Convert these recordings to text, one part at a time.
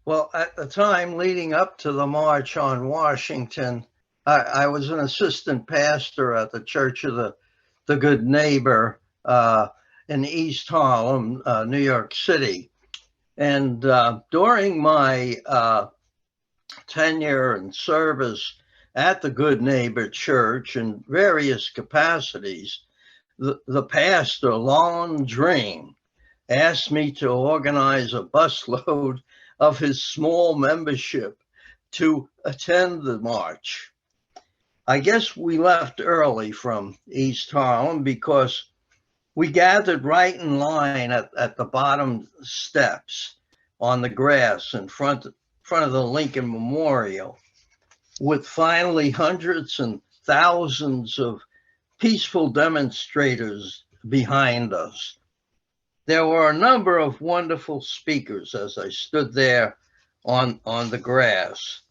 Well, at the time leading up to the March on Washington, I was an assistant pastor at the Church of the Good Neighbor in East Harlem, New York City. And during my tenure and service at the Good Neighbor Church in various capacities, the pastor, Lon Dream, asked me to organize a busload of his small membership to attend the march. I guess we left early from East Harlem because we gathered right in line at the bottom steps on the grass in front of the Lincoln Memorial, with finally hundreds and thousands of peaceful demonstrators behind us. There were a number of wonderful speakers as I stood there on the grass.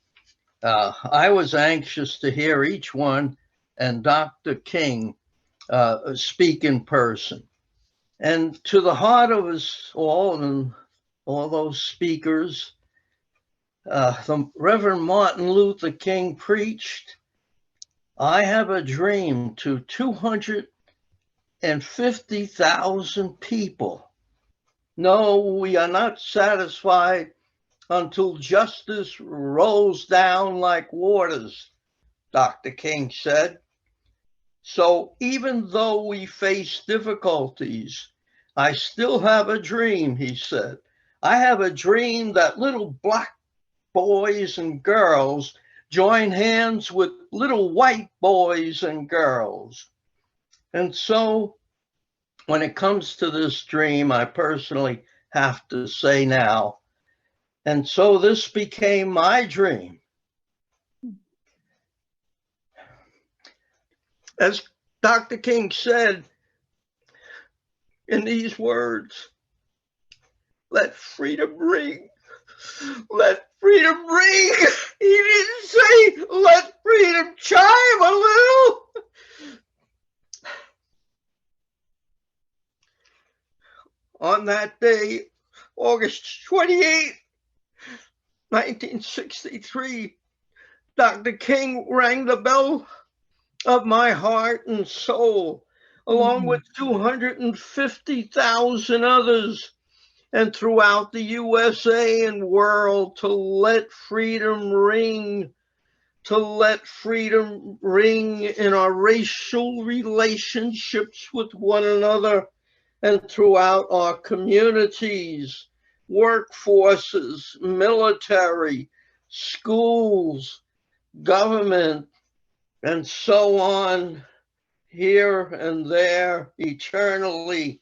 I was anxious to hear each one and Dr. King speak in person. And to the heart of us all and all those speakers, the Reverend Martin Luther King preached, "I have a dream," to 250,000 people. No, we are not satisfied until justice rolls down like waters, Dr. King said. So even though we face difficulties, I still have a dream, he said. I have a dream that little black boys and girls join hands with little white boys and girls. And so when it comes to this dream, I personally have to say now, and so this became my dream. As Dr. King said in these words, let freedom ring. Let freedom ring. He didn't say let freedom chime a little. On that day, August 28, 1963, Dr. King rang the bell of my heart and soul, along with 250,000 others, and throughout the USA and world, to let freedom ring, to let freedom ring in our racial relationships with one another and throughout our communities, workforces, military, schools, government, and so on, here and there, eternally.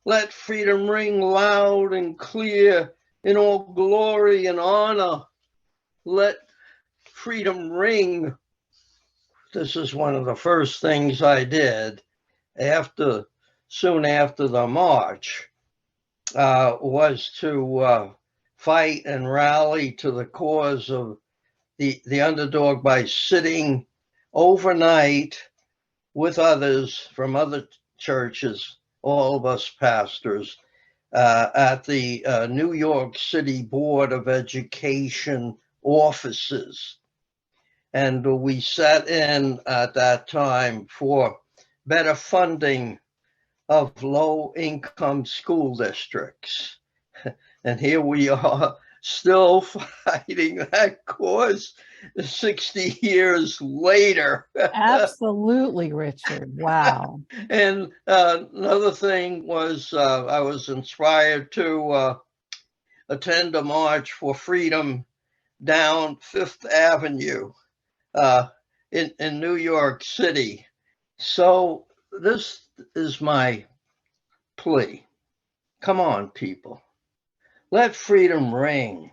Let freedom ring loud and clear in all glory and honor. Let freedom ring. This is one of the first things I did soon after the march, was to fight and rally to the cause of the underdog by sitting overnight with others from other churches, all of us pastors, at the New York City Board of Education offices. And we sat in at that time for better funding of low-income school districts. And here we are still fighting that cause 60 years later. Absolutely, Richard. Wow. And another thing was I was inspired to attend a march for freedom down Fifth Avenue in New York City. So this is my plea. Come on, people. Let freedom ring.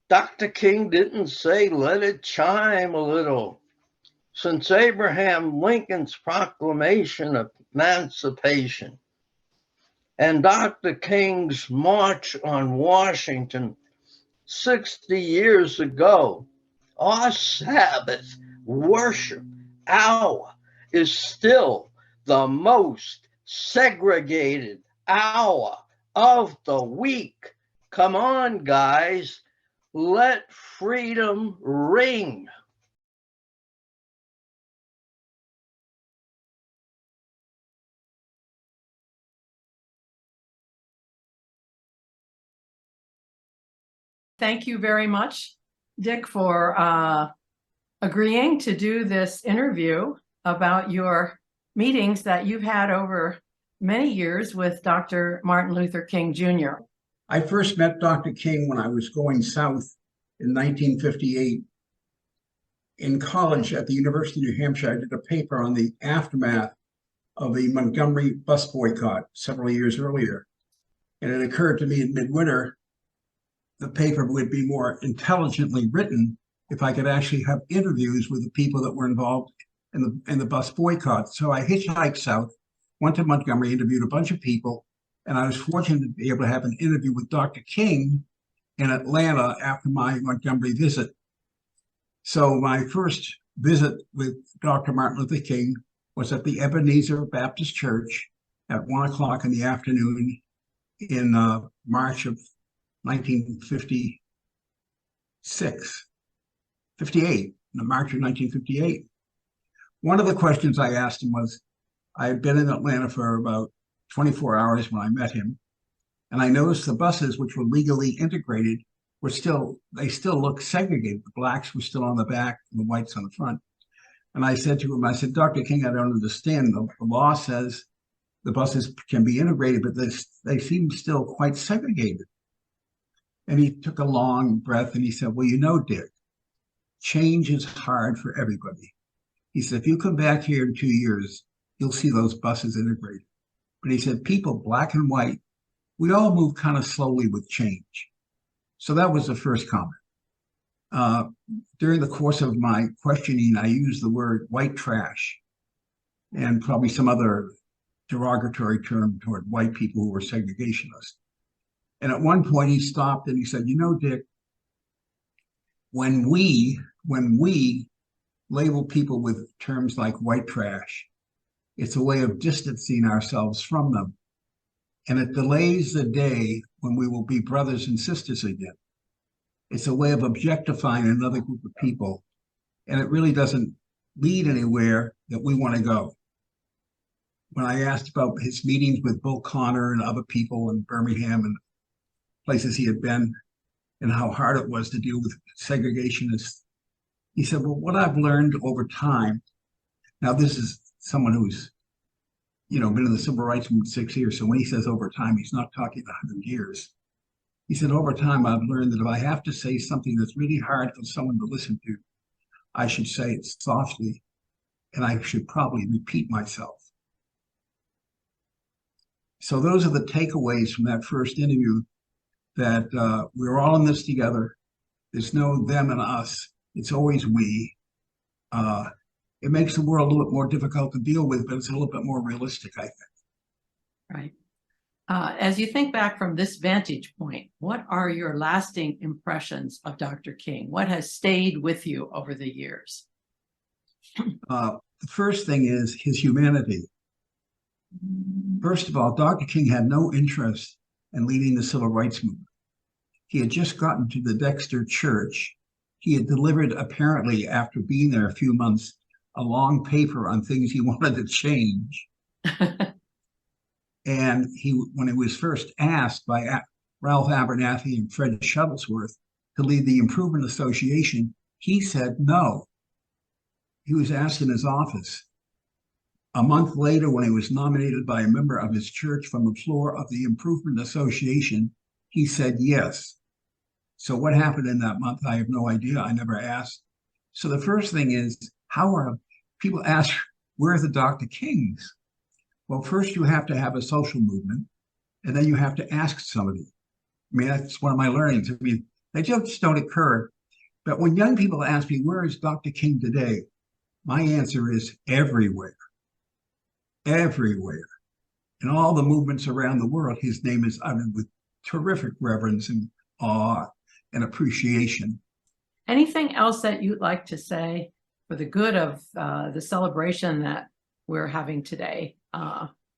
Dr. King didn't say let it chime a little. Since Abraham Lincoln's proclamation of emancipation and Dr. King's March on Washington 60 years ago, our Sabbath worship hour is still the most segregated hour of the week. Come on, guys. Let freedom ring. Thank you very much, Dick, for agreeing to do this interview about your meetings that you've had over many years with Dr. Martin Luther King Jr. I first met Dr. King when I was going south in 1958. In college at the University of New Hampshire, I did a paper on the aftermath of the Montgomery bus boycott several years earlier. And it occurred to me in midwinter, the paper would be more intelligently written if I could actually have interviews with the people that were involved in the bus boycott. So I hitchhiked south, went to Montgomery, interviewed a bunch of people, and I was fortunate to be able to have an interview with Dr. King in Atlanta after my Montgomery visit. So my first visit with Dr. Martin Luther King was at the Ebenezer Baptist Church at 1 o'clock in the afternoon in March of 58, in March of 1958. One of the questions I asked him was, I had been in Atlanta for about 24 hours when I met him, and I noticed the buses, which were legally integrated, they still looked segregated. The blacks were still on the back and the whites on the front. And I said to him, Dr. King, I don't understand. The law says the buses can be integrated, but they seem still quite segregated. And he took a long breath and he said, well, you know, Dick, change is hard for everybody. He said, if you come back here in 2 years, you'll see those buses integrated. But he said, people, black and white, we all move kind of slowly with change. So that was the first comment. During the course of my questioning, I used the word white trash and probably some other derogatory term toward white people who were segregationists. And at one point he stopped and he said, you know, Dick, when we label people with terms like white trash, it's a way of distancing ourselves from them. And it delays the day when we will be brothers and sisters again. It's a way of objectifying another group of people. And it really doesn't lead anywhere that we want to go. When I asked about his meetings with Bull Connor and other people in Birmingham and places he had been, and how hard it was to deal with segregationists, he said, well, what I've learned over time, now this is someone who's been in the civil rights movement 6 years. So when he says over time, he's not talking 100 years. He said, over time, I've learned that if I have to say something that's really hard for someone to listen to, I should say it softly, and I should probably repeat myself. So those are the takeaways from that first interview, that we're all in this together. There's no them and us. It's always we. It makes the world a little bit more difficult to deal with, but it's a little bit more realistic, I think. Right. As you think back from this vantage point, what are your lasting impressions of Dr. King? What has stayed with you over the years? The first thing is his humanity. First of all, Dr. King had no interest in leading the civil rights movement. He had just gotten to the Dexter Church. He had delivered, apparently, after being there a few months, a long paper on things he wanted to change. And when he was first asked by Ralph Abernathy and Fred Shuttlesworth to lead the Improvement Association, he said no. He was asked in his office. A month later, when he was nominated by a member of his church from the floor of the Improvement Association, he said yes. So what happened in that month, I have no idea. I never asked. So the first thing is, people ask, where are the Dr. Kings? Well, first you have to have a social movement, and then you have to ask somebody. I mean, that's one of my learnings. I mean, they just don't occur. But when young people ask me, where is Dr. King today? My answer is everywhere. Everywhere. In all the movements around the world, his name is uttered with terrific reverence and awe and appreciation. Anything else that you'd like to say for the good of the celebration that we're having today,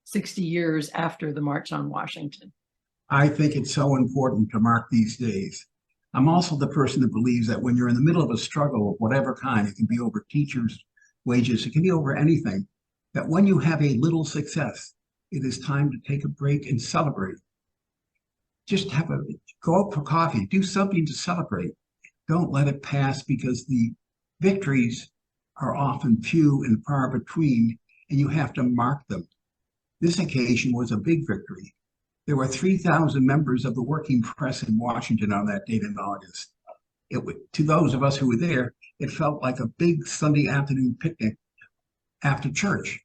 60 years after the March on Washington? I think it's so important to mark these days. I'm also the person that believes that when you're in the middle of a struggle of whatever kind, it can be over teachers' wages, it can be over anything, that when you have a little success, it is time to take a break and celebrate. Just go out for coffee, do something to celebrate. Don't let it pass, because the victories are often few and far between, and you have to mark them. This occasion was a big victory. There were 3,000 members of the working press in Washington on that date in August. To those of us who were there, it felt like a big Sunday afternoon picnic after church.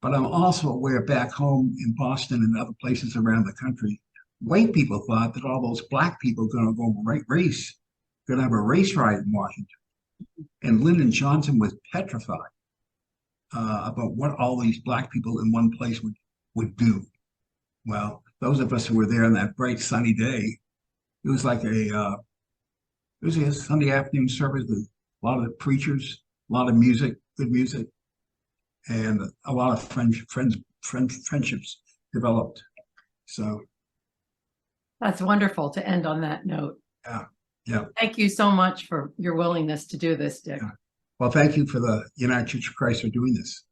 But I'm also aware back home in Boston and other places around the country, white people thought that all those black people were going to go going to have a race ride in Washington. And Lyndon Johnson was petrified about what all these black people in one place would do. Well, those of us who were there on that bright sunny day, it was like it was a Sunday afternoon service with a lot of the preachers, a lot of music, good music, and a lot of friendships developed. So That's wonderful to end on that note. Yeah. Thank you so much for your willingness to do this, Dick. Yeah. Well, thank you for the United Church of Christ for doing this.